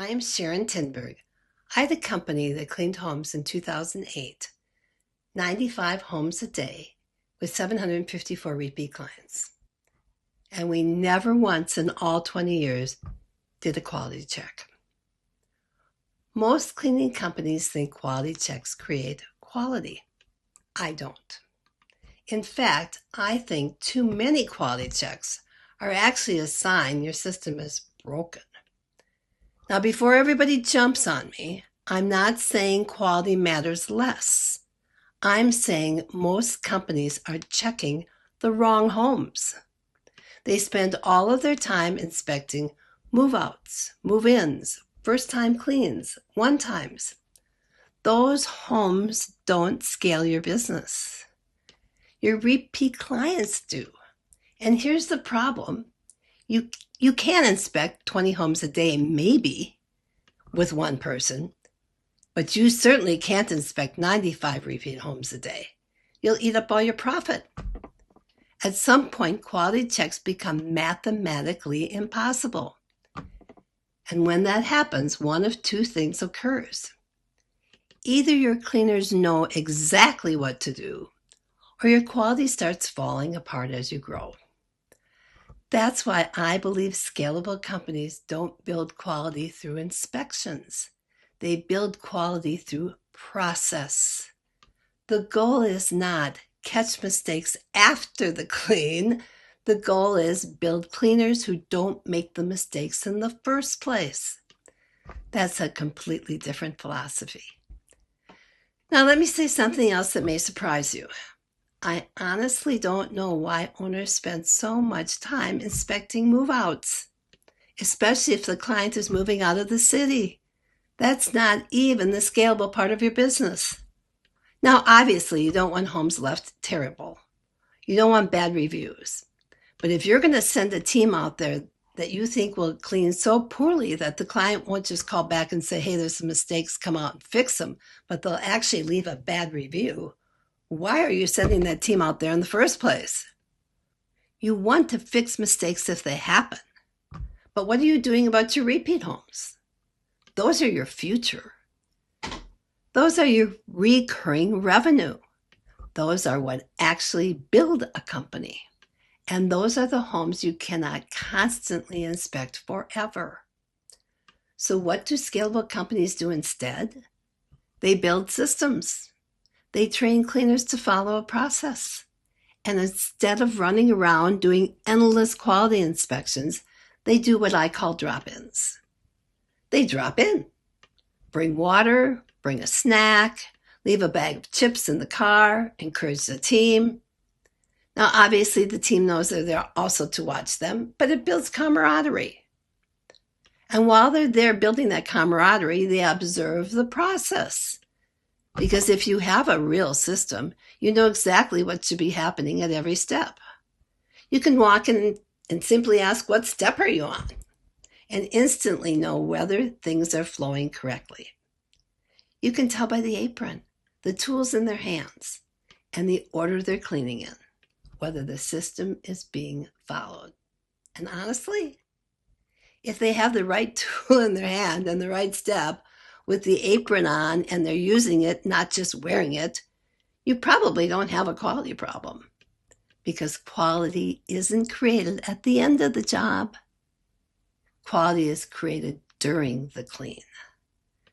I'm Sharon Tinberg. I had a company that cleaned homes in 2008, 95 homes a day with 754 repeat clients. And we never once in all 20 years did a quality check. Most cleaning companies think quality checks create quality. I don't. In fact, I think too many quality checks are actually a sign your system is broken. Now, before everybody jumps on me, I'm not saying quality matters less. I'm saying most companies are checking the wrong homes. They spend all of their time inspecting move-outs, move-ins, first-time cleans, one-times. Those homes don't scale your business. Your repeat clients do. And here's the problem. You can inspect 20 homes a day, maybe, with one person, but you certainly can't inspect 95 repeat homes a day. You'll eat up all your profit. At some point, quality checks become mathematically impossible. And when that happens, one of two things occurs. Either your cleaners know exactly what to do, or your quality starts falling apart as you grow. That's why I believe scalable companies don't build quality through inspections. They build quality through process. The goal is not catch mistakes after the clean. The goal is build cleaners who don't make the mistakes in the first place. That's a completely different philosophy. Now, let me say something else that may surprise you. I honestly don't know why owners spend so much time inspecting move-outs, especially if the client is moving out of the city. That's not even the scalable part of your business. Now, obviously, you don't want homes left terrible. You don't want bad reviews. But if you're going to send a team out there that you think will clean so poorly that the client won't just call back and say, hey, there's some mistakes, come out and fix them, but they'll actually leave a bad review, why are you sending that team out there in the first place? You want to fix mistakes if they happen. But what are you doing about your repeat homes? Those are your future. Those are your recurring revenue. Those are what actually build a company. And those are the homes you cannot constantly inspect forever. So what do scalable companies do instead? They build systems. They train cleaners to follow a process. And instead of running around doing endless quality inspections, they do what I call drop-ins. They drop in, bring water, bring a snack, leave a bag of chips in the car, encourage the team. Now, obviously, the team knows they're there also to watch them, but it builds camaraderie. And while they're there building that camaraderie, they observe the process. Because if you have a real system, you know exactly what should be happening at every step. You can walk in and simply ask, what step are you on? And instantly know whether things are flowing correctly. You can tell by the apron, the tools in their hands, and the order they're cleaning in, whether the system is being followed. And honestly, if they have the right tool in their hand and the right step, with the apron on and they're using it, not just wearing it, you probably don't have a quality problem, because quality isn't created at the end of the job. Quality is created during the clean,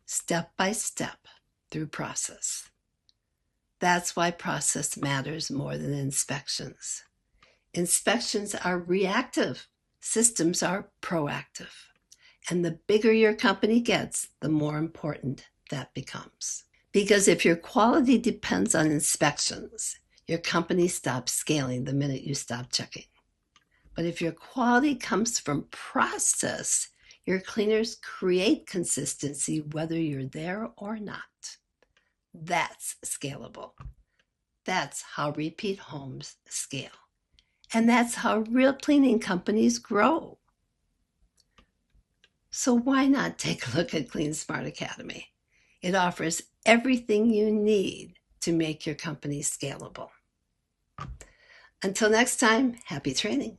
step by step through process. That's why process matters more than inspections. Inspections are reactive. Systems are proactive. And the bigger your company gets, the more important that becomes. Because if your quality depends on inspections, your company stops scaling the minute you stop checking. But if your quality comes from process, your cleaners create consistency whether you're there or not. That's scalable. That's how repeat homes scale. And that's how real cleaning companies grow. So why not take a look at CleanSmart Academy? It offers everything you need to make your company scalable. Until next time, happy training.